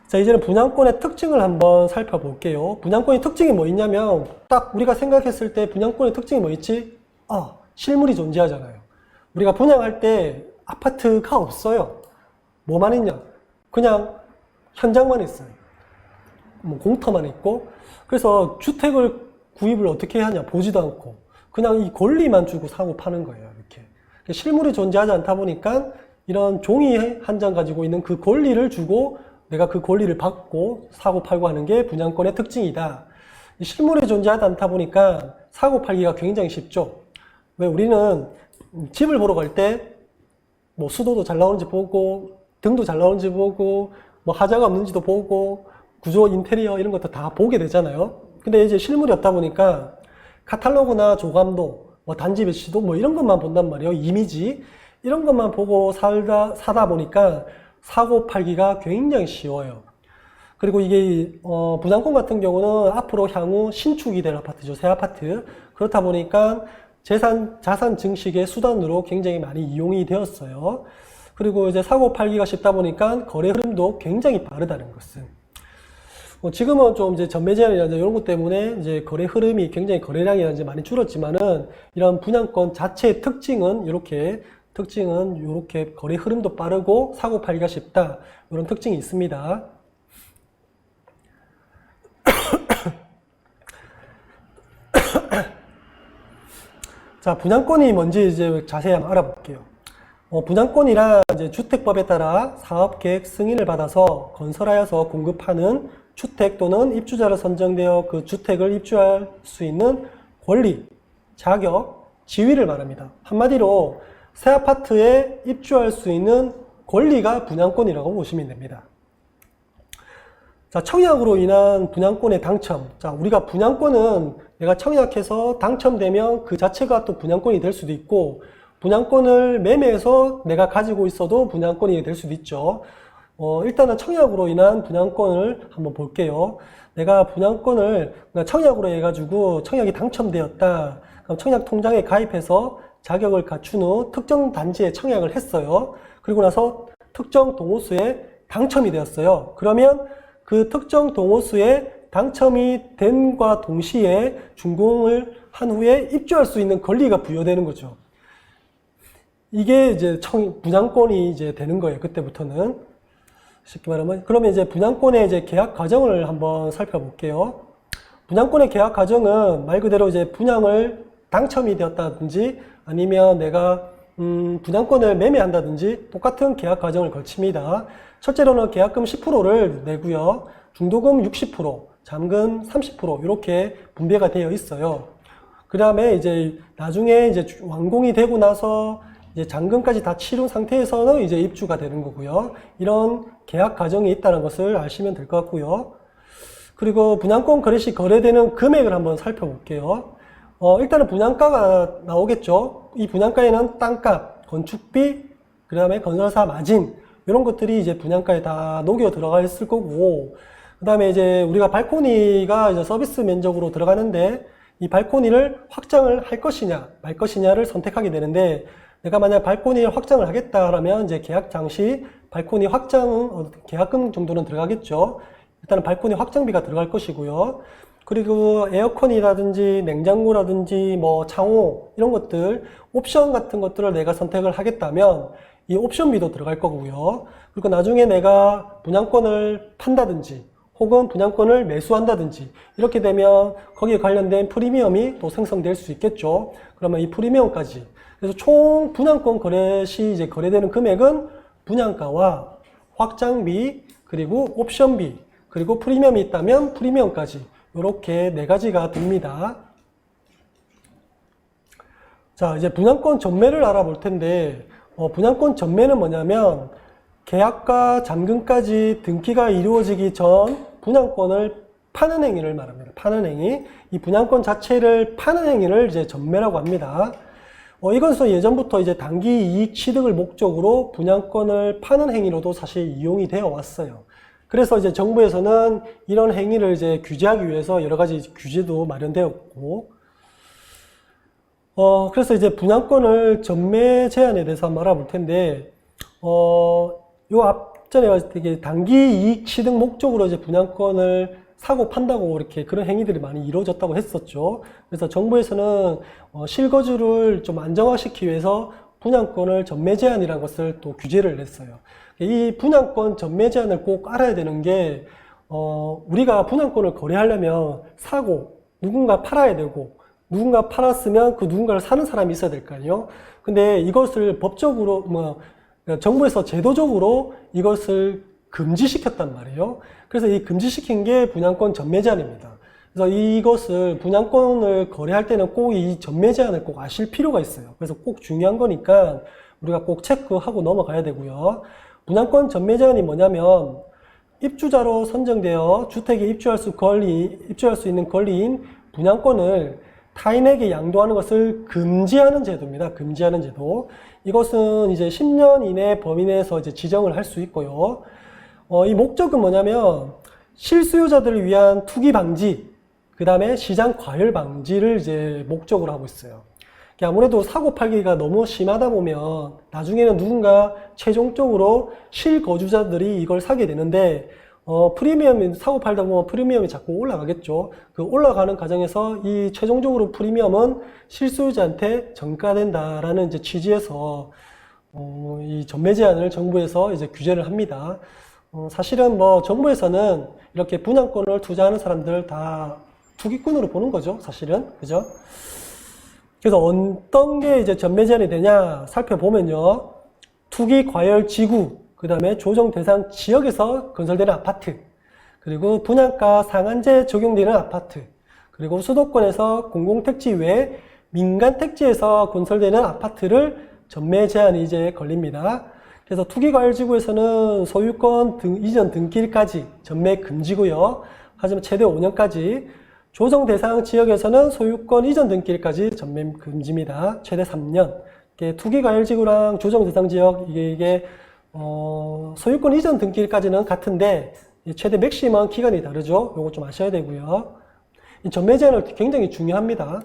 자, 이제는 분양권의 특징을 한번 살펴볼게요. 분양권의 특징이 뭐 있냐면, 딱 우리가 생각했을 때 분양권의 특징이 뭐 있지? 실물이 존재하잖아요. 우리가 분양할 때 아파트가 없어요. 뭐만 있냐? 그냥 현장만 있어요. 뭐 공터만 있고. 그래서 주택을 구입을 어떻게 하냐? 보지도 않고. 그냥 이 권리만 주고 사고 파는 거예요. 이렇게. 실물이 존재하지 않다 보니까 이런 종이 한 장 가지고 있는 그 권리를 주고 내가 그 권리를 받고 사고 팔고 하는 게 분양권의 특징이다. 실물이 존재하지 않다 보니까 사고 팔기가 굉장히 쉽죠. 왜 우리는 집을 보러 갈 때 뭐 수도도 잘 나오는지 보고 등도 잘 나오는지 보고 뭐 하자가 없는지도 보고 구조 인테리어 이런 것도 다 보게 되잖아요. 근데 이제 실물이 없다 보니까 카탈로그나 조감도 뭐 단지 배치도 뭐 이런 것만 본단 말이에요. 이미지 이런 것만 보고 사다 보니까 사고 팔기가 굉장히 쉬워요. 그리고 이게 분양권 같은 경우는 앞으로 향후 신축이 될 아파트죠. 새 아파트. 그렇다 보니까 자산 증식의 수단으로 굉장히 많이 이용이 되었어요. 그리고 이제 사고 팔기가 쉽다 보니까 거래 흐름도 굉장히 빠르다는 것은. 지금은 좀 이제 전매 제한이라든지 이런 것 때문에 이제 거래 흐름이 굉장히 거래량이 이제 많이 줄었지만은 이런 분양권 자체의 특징은 이렇게 거래 흐름도 빠르고 사고 팔기가 쉽다. 이런 특징이 있습니다. 자, 분양권이 뭔지 이제 자세히 한번 알아볼게요. 분양권이란 이제 주택법에 따라 사업계획 승인을 받아서 건설하여서 공급하는 주택 또는 입주자로 선정되어 그 주택을 입주할 수 있는 권리, 자격, 지위를 말합니다. 한마디로 새 아파트에 입주할 수 있는 권리가 분양권이라고 보시면 됩니다. 자, 청약으로 인한 분양권의 당첨. 자, 우리가 분양권은 내가 청약해서 당첨되면 그 자체가 또 분양권이 될 수도 있고, 분양권을 매매해서 내가 가지고 있어도 분양권이 될 수도 있죠. 일단은 청약으로 인한 분양권을 한번 볼게요. 내가 분양권을 청약으로 해가지고 청약이 당첨되었다. 그럼 청약 통장에 가입해서 자격을 갖춘 후 특정 단지에 청약을 했어요. 그리고 나서 특정 동호수에 당첨이 되었어요. 그러면 그 특정 동호수에 당첨이 됨과 동시에 준공을 한 후에 입주할 수 있는 권리가 부여되는 거죠. 이게 이제 분양권이 이제 되는 거예요. 그때부터는. 쉽게 말하면. 그러면 이제 분양권의 이제 계약 과정을 한번 살펴볼게요. 분양권의 계약 과정은 말 그대로 이제 분양을 당첨이 되었다든지 아니면 내가 분양권을 매매한다든지 똑같은 계약 과정을 거칩니다. 첫째로는 계약금 10%를 내고요. 중도금 60%, 잔금 30% 이렇게 분배가 되어 있어요. 그 다음에 이제 나중에 이제 완공이 되고 나서 이제 잔금까지 다 치른 상태에서는 이제 입주가 되는 거고요. 이런 계약 과정이 있다는 것을 아시면 될 것 같고요. 그리고 분양권 거래 시 거래되는 금액을 한번 살펴볼게요. 일단은 분양가가 나오겠죠. 이 분양가에는 땅값, 건축비, 그 다음에 건설사 마진 이런 것들이 이제 분양가에 다 녹여 들어가 있을 거고, 그 다음에 이제 우리가 발코니가 이제 서비스 면적으로 들어가는데 이 발코니를 확장을 할 것이냐 말 것이냐를 선택하게 되는데, 내가 만약 발코니를 확장을 하겠다라면 이제 계약 당시 발코니 확장 계약금 정도는 들어가겠죠. 일단은 발코니 확장비가 들어갈 것이고요. 그리고 에어컨이라든지 냉장고라든지 뭐 창호 이런 것들 옵션 같은 것들을 내가 선택을 하겠다면 이 옵션비도 들어갈 거고요. 그리고 나중에 내가 분양권을 판다든지 혹은 분양권을 매수한다든지 이렇게 되면 거기에 관련된 프리미엄이 또 생성될 수 있겠죠. 그러면 이 프리미엄까지, 그래서 총 분양권 거래 시 이제 거래되는 금액은 분양가와 확장비 그리고 옵션비 그리고 프리미엄이 있다면 프리미엄까지 이렇게 네 가지가 듭니다. 자, 이제 분양권 전매를 알아볼 텐데, 분양권 전매는 뭐냐면 계약과 잔금까지 등기가 이루어지기 전 분양권을 파는 행위를 말합니다. 파는 행위. 이 분양권 자체를 파는 행위를 이제 전매라고 합니다. 이것은 예전부터 이제 단기 이익 취득을 목적으로 분양권을 파는 행위로도 사실 이용이 되어 왔어요. 그래서 이제 정부에서는 이런 행위를 이제 규제하기 위해서 여러 가지 규제도 마련되었고, 그래서 이제 분양권을 전매 제한에 대해서 한번 알아볼 텐데, 전에 되게 단기 이익 취득 목적으로 이제 분양권을 사고 판다고 이렇게 그런 행위들이 많이 이루어졌다고 했었죠. 그래서 정부에서는 실거주를 좀 안정화시키기 위해서 분양권을 전매 제한이라는 것을 또 규제를 냈어요. 이 분양권 전매 제한을 꼭 알아야 되는 게 우리가 분양권을 거래하려면 사고 누군가 팔아야 되고 누군가 팔았으면 그 누군가를 사는 사람이 있어야 될 거 아니에요. 근데 이것을 법적으로 정부에서 제도적으로 이것을 금지시켰단 말이에요. 그래서 이 금지시킨 게 분양권 전매 제한입니다. 그래서 이것을 분양권을 거래할 때는 꼭 이 전매 제한을 꼭 아실 필요가 있어요. 그래서 꼭 중요한 거니까 우리가 꼭 체크하고 넘어가야 되고요. 분양권 전매 제한이 뭐냐면 입주자로 선정되어 주택에 입주할 수 있는 권리인 분양권을 타인에게 양도하는 것을 금지하는 제도입니다. 금지하는 제도. 이것은 이제 10년 이내 범위 내에서 이제 지정을 할 수 있고요. 이 목적은 뭐냐면 실수요자들을 위한 투기 방지, 그 다음에 시장 과열 방지를 이제 목적으로 하고 있어요. 아무래도 사고 팔기가 너무 심하다 보면 나중에는 누군가 최종적으로 실거주자들이 이걸 사게 되는데 프리미엄이 사고 팔다 보면 프리미엄이 자꾸 올라가겠죠. 그 올라가는 과정에서 이 최종적으로 프리미엄은 실수요자한테 전가된다라는 이제 취지에서 이 전매 제한을 정부에서 이제 규제를 합니다. 사실은 정부에서는 이렇게 분양권을 투자하는 사람들 다 투기꾼으로 보는 거죠, 사실은. 그죠? 그래서 어떤 게 이제 전매 제한이 되냐 살펴보면요. 투기 과열 지구, 그 다음에 조정 대상 지역에서 건설되는 아파트, 그리고 분양가 상한제 적용되는 아파트, 그리고 수도권에서 공공택지 외에 민간택지에서 건설되는 아파트를 전매 제한이 이제 걸립니다. 그래서 투기과열지구에서는 소유권 이전 등기일까지 전매 금지고요. 하지만 최대 5년까지. 조정 대상 지역에서는 소유권 이전 등기일까지 전매 금지입니다. 최대 3년. 투기과열지구랑 조정 대상 지역 이게 소유권 이전 등기일까지는 같은데 최대 맥시멈 기간이 다르죠. 요거 좀 아셔야 되고요. 이 전매 제한은 굉장히 중요합니다.